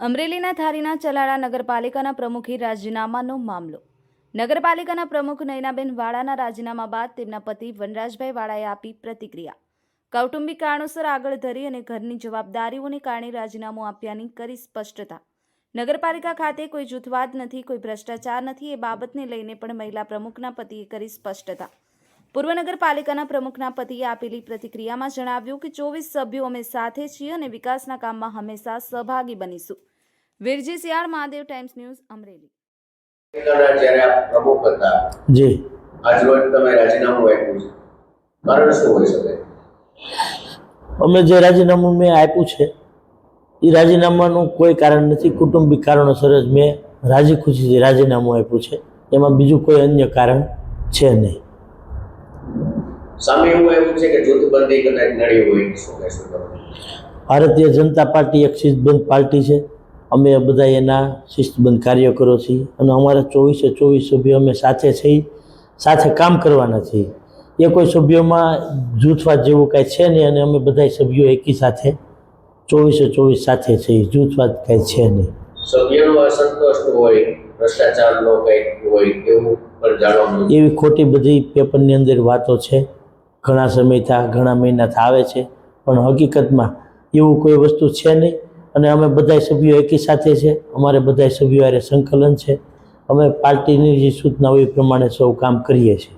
અમરેલીના ધારીના ચલાળા નગરપાલિકાના પ્રમુખે રાજીનામાનો મામલો. નગરપાલિકાના પ્રમુખ નયનાબેન વાળાના રાજીનામા બાદ તેમના પતિ વનરાજભાઈ વાળાએ આપી પ્રતિક્રિયા. કૌટુંબિક કારણોસર આગળ ધરી અને ઘરની જવાબદારીઓને કારણે રાજીનામું આપ્યાની કરી સ્પષ્ટતા. નગરપાલિકા ખાતે કોઈ જૂથવાદ નથી, કોઈ ભ્રષ્ટાચાર નથી, એ બાબતને લઈને પણ મહિલા પ્રમુખના પતિએ કરી સ્પષ્ટતા. પૂર્વ નગરપાલિકાના પ્રમુખના પતિએ આપેલી પ્રતિક્રિયામાં જણાવ્યું કે 24 સભ્યો અમે સાથે છીએ અને વિકાસના કામમાં હંમેશા સહભાગી બનીશું. Virji Siyal, Mahadev times news, Amreli. જ્યારે આપ પ્રમુખ હતા જી, આજ રોજ તમે રાજીનામું આપ્યું છે, કારણ શું હોઈ શકે? અમે જે રાજીનામું મેં આપ્યું છે એ રાજીનામાનું કોઈ કારણ નથી. કુટુંબિક કારણોસર જ મેં રાજી ખુશીથી રાજીનામું આપ્યું છે. એમાં બીજું કોઈ અન્ય કારણ છે નહીં. સામે એવું આવ્યું છે કે જૂથબંધી કદાચ નડી હોય, શું કહેશો તમે? ભારતીય જનતા પાર્ટી એક શિસ્તબદ્ધ પાર્ટી છે. અમે બધા એના શિસ્તબદ્ધ કાર્યકરો છીએ અને અમારા 24 સભ્યો અમે સાથે છીએ, સાથે કામ કરવાના છીએ. એ કોઈ સભ્યોમાં જૂથવાદ જેવું કાંઈ છે નહીં અને અમે બધા સભ્યો એકી સાથે 24 સાથે છીએ. જૂથવાદ કાંઈ છે નહીં. સભ્યનો અસંતોષ હોય, ભ્રષ્ટાચારનો કંઈક હોય એવું પણ જાણવા મળ્યું. એવી ખોટી બધી પેપરની અંદર વાતો છે, ઘણા સમયથી ઘણા મહિનાથી આવે છે, પણ હકીકતમાં એવું કોઈ વસ્તુ છે નહીં. અને અમે બધા સભ્યો એકી સાથે છે. અમારે બધા સભ્યો હારે સંકલન છે. અમે પાર્ટીની જે સૂચના હોય એ પ્રમાણે સૌ કામ કરીએ છીએ.